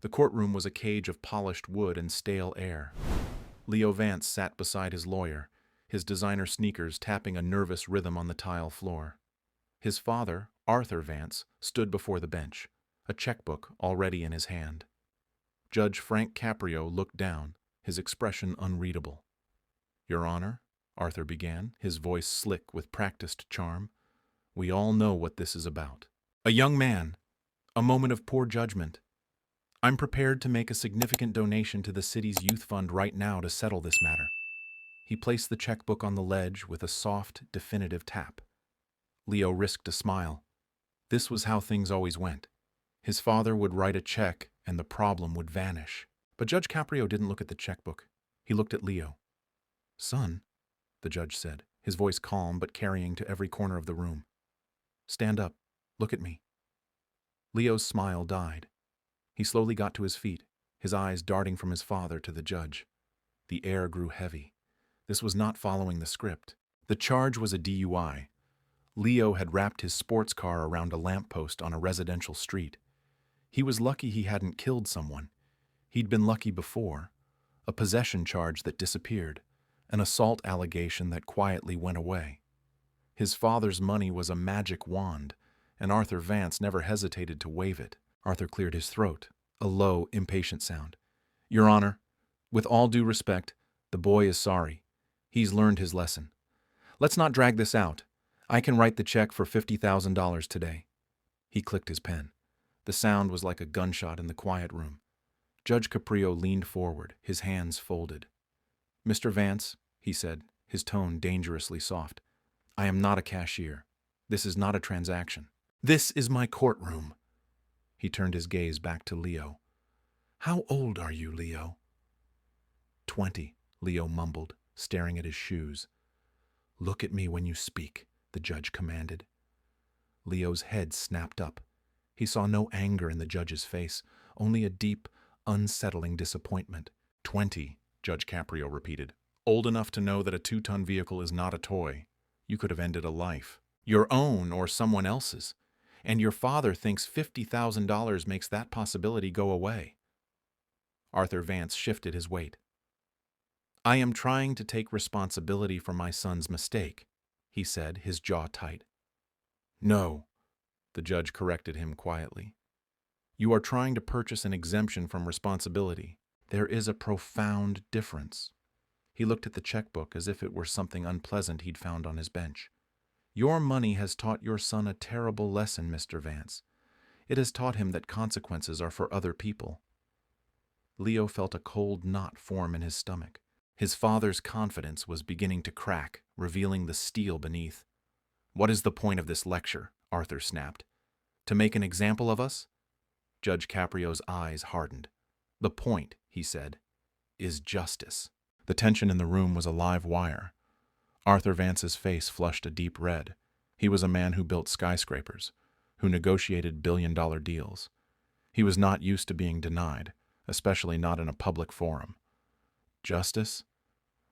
The courtroom was a cage of polished wood and stale air. Leo Vance sat beside his lawyer, his designer sneakers tapping a nervous rhythm on the tile floor. His father, Arthur Vance, stood before the bench, a checkbook already in his hand. Judge Frank Caprio looked down, his expression unreadable. "Your Honor," Arthur began, his voice slick with practiced charm, "we all know what this is about. A young man, a moment of poor judgment. I'm prepared to make a significant donation to the city's youth fund right now to settle this matter." He placed the checkbook on the ledge with a soft, definitive tap. Leo risked a smile. This was how things always went. His father would write a check and the problem would vanish. But Judge Caprio didn't look at the checkbook. He looked at Leo. "Son," the judge said, his voice calm but carrying to every corner of the room. "Stand up. Look at me." Leo's smile died. He slowly got to his feet, his eyes darting from his father to the judge. The air grew heavy. This was not following the script. The charge was a DUI. Leo had wrapped his sports car around a lamppost on a residential street. He was lucky he hadn't killed someone. He'd been lucky before. A possession charge that disappeared, an assault allegation that quietly went away. His father's money was a magic wand, and Arthur Vance never hesitated to wave it. Arthur cleared his throat, a low, impatient sound. "Your Honor, with all due respect, the boy is sorry. He's learned his lesson. Let's not drag this out. I can write the check for $50,000 today." He clicked his pen. The sound was like a gunshot in the quiet room. Judge Caprio leaned forward, his hands folded. "Mr. Vance," he said, his tone dangerously soft, "I am not a cashier. This is not a transaction. This is my courtroom." He turned his gaze back to Leo. "How old are you, Leo?" 20, Leo mumbled, staring at his shoes. "Look at me when you speak," the judge commanded. Leo's head snapped up. He saw no anger in the judge's face, only a deep, unsettling disappointment. 20, Judge Caprio repeated. "Old enough to know that a 2-ton vehicle is not a toy. You could have ended a life. Your own or someone else's. And your father thinks $50,000 makes that possibility go away." Arthur Vance shifted his weight. "I am trying to take responsibility for my son's mistake," he said, his jaw tight. "No," the judge corrected him quietly. "You are trying to purchase an exemption from responsibility. There is a profound difference." He looked at the checkbook as if it were something unpleasant he'd found on his bench. "Your money has taught your son a terrible lesson, Mr. Vance. It has taught him that consequences are for other people." Leo felt a cold knot form in his stomach. His father's confidence was beginning to crack, revealing the steel beneath. "What is the point of this lecture?" Arthur snapped. "To make an example of us?" Judge Caprio's eyes hardened. "The point," he said, "is justice." The tension in the room was a live wire. Arthur Vance's face flushed a deep red. He was a man who built skyscrapers, who negotiated billion-dollar deals. He was not used to being denied, especially not in a public forum. "Justice?"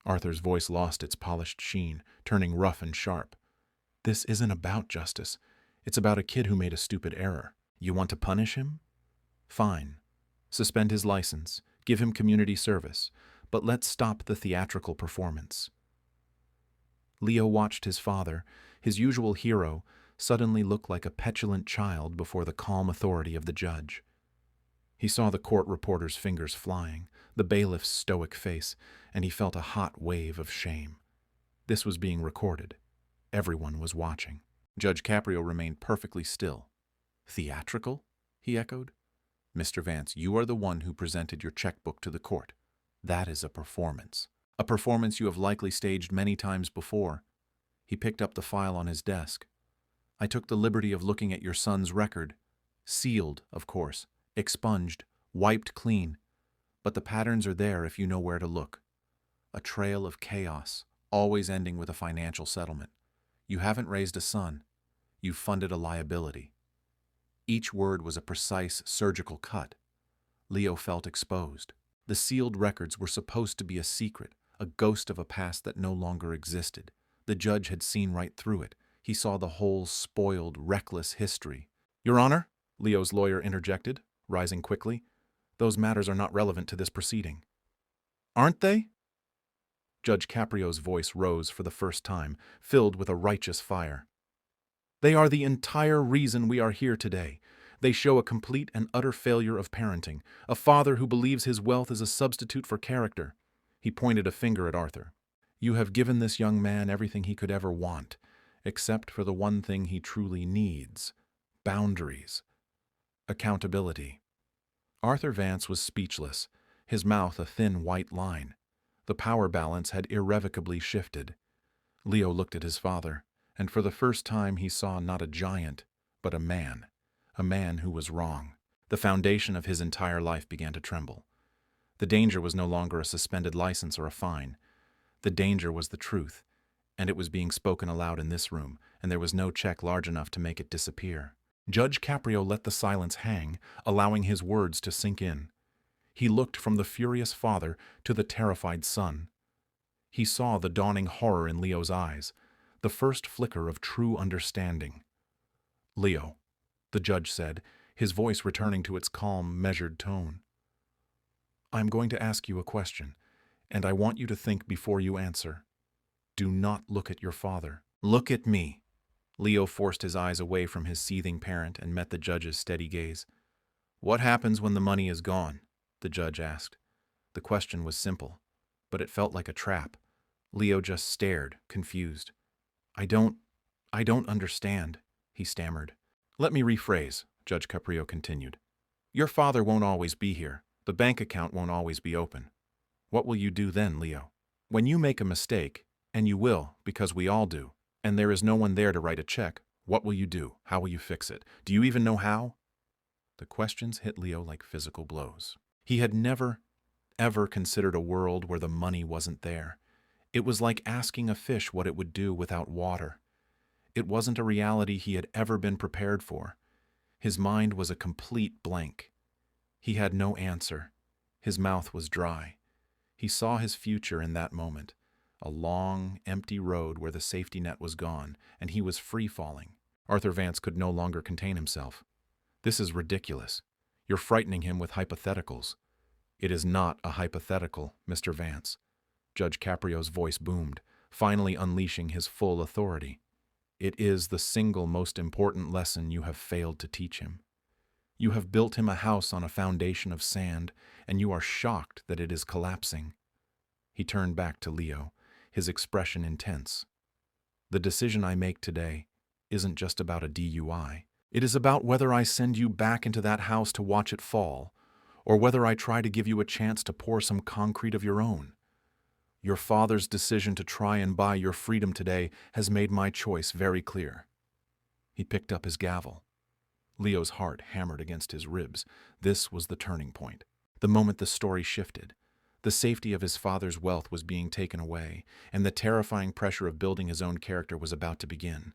Arthur's voice lost its polished sheen, turning rough and sharp. "This isn't about justice. It's about a kid who made a stupid error. You want to punish him? Fine. Suspend his license, give him community service, but let's stop the theatrical performance." Leo watched his father, his usual hero, suddenly look like a petulant child before the calm authority of the judge. He saw the court reporter's fingers flying, the bailiff's stoic face, and he felt a hot wave of shame. This was being recorded. Everyone was watching. Judge Caprio remained perfectly still. "Theatrical?" he echoed. "Mr. Vance, you are the one who presented your checkbook to the court. That is a performance. A performance you have likely staged many times before." He picked up the file on his desk. "I took the liberty of looking at your son's record. Sealed, of course, expunged, wiped clean. But the patterns are there if you know where to look. A trail of chaos, always ending with a financial settlement. You haven't raised a son. You've funded a liability." Each word was a precise surgical cut. Leo felt exposed. The sealed records were supposed to be a secret, a ghost of a past that no longer existed. The judge had seen right through it. He saw the whole spoiled, reckless history. "Your Honor," Leo's lawyer interjected, rising quickly, Those matters are not relevant to this proceeding." "Aren't they?" Judge Caprio's voice rose for the first time, filled with a righteous fire. "They are the entire reason we are here today. They show a complete and utter failure of parenting, a father who believes his wealth is a substitute for character." He pointed a finger at Arthur. "You have given this young man everything he could ever want, except for the one thing he truly needs: boundaries, accountability." Arthur Vance was speechless, his mouth a thin white line. The power balance had irrevocably shifted. Leo looked at his father, and for the first time he saw not a giant, but a man who was wrong. The foundation of his entire life began to tremble. The danger was no longer a suspended license or a fine. The danger was the truth, and it was being spoken aloud in this room, and there was no check large enough to make it disappear. Judge Caprio let the silence hang, allowing his words to sink in. He looked from the furious father to the terrified son. He saw the dawning horror in Leo's eyes, the first flicker of true understanding. "Leo," the judge said, his voice returning to its calm, measured tone, "I'm going to ask you a question, and I want you to think before you answer. Do not look at your father. Look at me." Leo forced his eyes away from his seething parent and met the judge's steady gaze. "What happens when the money is gone?" the judge asked. The question was simple, but it felt like a trap. Leo just stared, confused. I don't understand," he stammered. "Let me rephrase," Judge Caprio continued. "Your father won't always be here. The bank account won't always be open. What will you do then, Leo? When you make a mistake, and you will, because we all do, and there is no one there to write a check, what will you do? How will you fix it? Do you even know how?" The questions hit Leo like physical blows. He had never, ever considered a world where the money wasn't there. It was like asking a fish what it would do without water. It wasn't a reality he had ever been prepared for. His mind was a complete blank. He had no answer. His mouth was dry. He saw his future in that moment, a long, empty road where the safety net was gone, and he was free-falling. Arthur Vance could no longer contain himself. "This is ridiculous. You're frightening him with hypotheticals." "It is not a hypothetical, Mr. Vance." Judge Caprio's voice boomed, finally unleashing his full authority. "It is the single most important lesson you have failed to teach him. You have built him a house on a foundation of sand, and you are shocked that it is collapsing." He turned back to Leo, his expression intense. "The decision I make today isn't just about a DUI. It is about whether I send you back into that house to watch it fall, or whether I try to give you a chance to pour some concrete of your own. Your father's decision to try and buy your freedom today has made my choice very clear." He picked up his gavel. Leo's heart hammered against his ribs. This was the turning point. The moment the story shifted. The safety of his father's wealth was being taken away, and the terrifying pressure of building his own character was about to begin.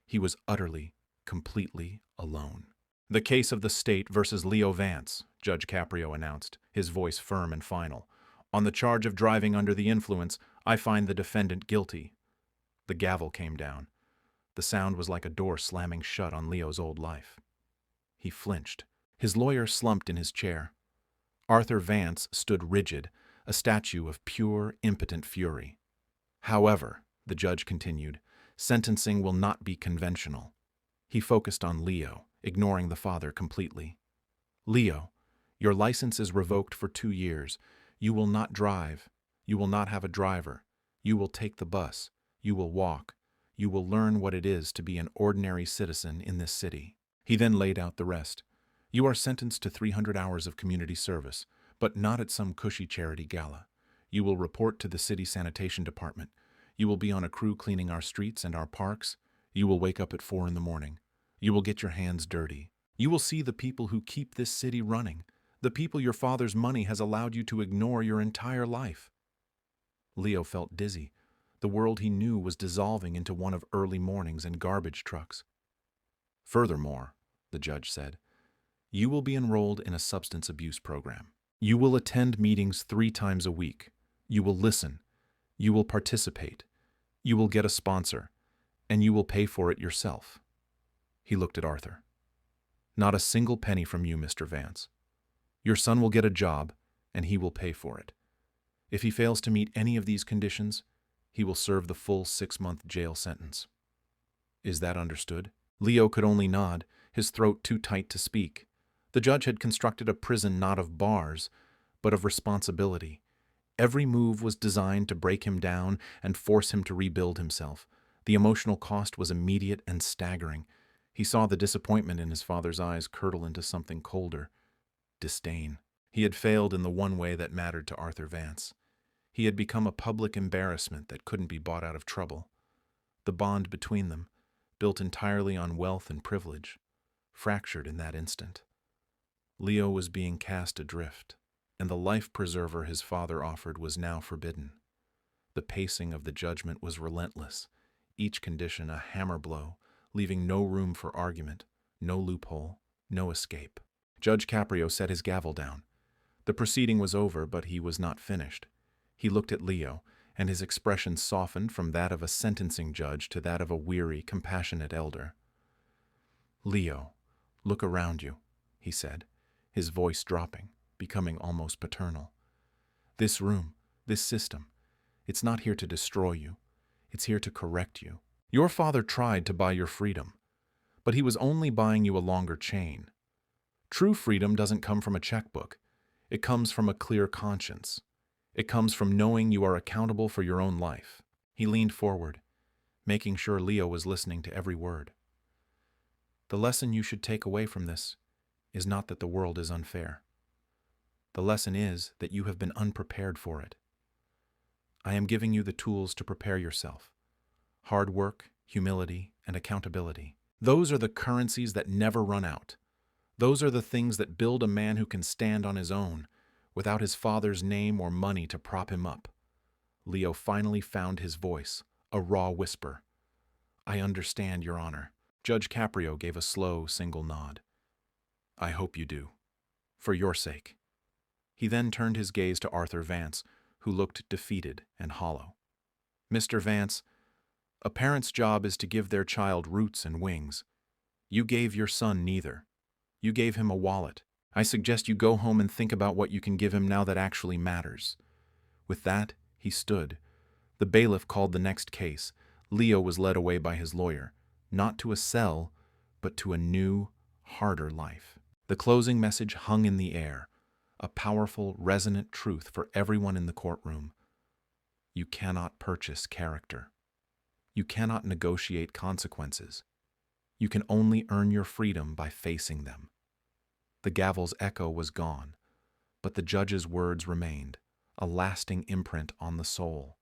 He was utterly, completely alone. "The case of the state versus Leo Vance," Judge Caprio announced, his voice firm and final. "On the charge of driving under the influence, I find the defendant guilty." The gavel came down. The sound was like a door slamming shut on Leo's old life. He flinched. His lawyer slumped in his chair. Arthur Vance stood rigid, a statue of pure, impotent fury. "However," the judge continued, "sentencing will not be conventional." He focused on Leo, ignoring the father completely. "Leo, your license is revoked for 2 years. You will not drive. You will not have a driver. You will take the bus. You will walk. You will learn what it is to be an ordinary citizen in this city." He then laid out the rest. "You are sentenced to 300 hours of community service, but not at some cushy charity gala. You will report to the city sanitation department. You will be on a crew cleaning our streets and our parks. You will wake up at 4 in the morning. You will get your hands dirty. You will see the people who keep this city running, the people your father's money has allowed you to ignore your entire life." Leo felt dizzy. The world he knew was dissolving into one of early mornings and garbage trucks. "Furthermore," the judge said, "you will be enrolled in a substance abuse program. You will attend meetings 3 times a week. You will listen. You will participate. You will get a sponsor, and you will pay for it yourself." He looked at Arthur. "Not a single penny from you, Mr. Vance. Your son will get a job, and he will pay for it. If he fails to meet any of these conditions, he will serve the full 6-month jail sentence. Is that understood? Leo could only nod, his throat too tight to speak. The judge had constructed a prison not of bars, but of responsibility. Every move was designed to break him down and force him to rebuild himself. The emotional cost was immediate and staggering. He saw the disappointment in his father's eyes curdle into something colder: disdain. He had failed in the one way that mattered to Arthur Vance. He had become a public embarrassment that couldn't be bought out of trouble. The bond between them, built entirely on wealth and privilege, fractured in that instant. Leo was being cast adrift, and the life preserver his father offered was now forbidden. The pacing of the judgment was relentless, each condition a hammer blow, leaving no room for argument, no loophole, no escape. Judge Caprio set his gavel down. The proceeding was over, but he was not finished. He looked at Leo, and his expression softened from that of a sentencing judge to that of a weary, compassionate elder. "Leo, look around you," he said, his voice dropping, becoming almost paternal. "This room, this system, it's not here to destroy you. It's here to correct you. Your father tried to buy your freedom, but he was only buying you a longer chain. True freedom doesn't come from a checkbook. It comes from a clear conscience. It comes from knowing you are accountable for your own life." He leaned forward, making sure Leo was listening to every word. "The lesson you should take away from this is not that the world is unfair. The lesson is that you have been unprepared for it. I am giving you the tools to prepare yourself. Hard work, humility, and accountability. Those are the currencies that never run out. Those are the things that build a man who can stand on his own, without his father's name or money to prop him up." Leo finally found his voice, a raw whisper. "I understand, Your Honor." Judge Caprio gave a slow, single nod. "I hope you do. For your sake." He then turned his gaze to Arthur Vance, who looked defeated and hollow. "Mr. Vance, a parent's job is to give their child roots and wings. You gave your son neither. You gave him a wallet. I suggest you go home and think about what you can give him now that actually matters." With that, he stood. The bailiff called the next case. Leo was led away by his lawyer, not to a cell, but to a new, harder life. The closing message hung in the air, a powerful, resonant truth for everyone in the courtroom. You cannot purchase character. You cannot negotiate consequences. You can only earn your freedom by facing them. The gavel's echo was gone, but the judge's words remained, a lasting imprint on the soul.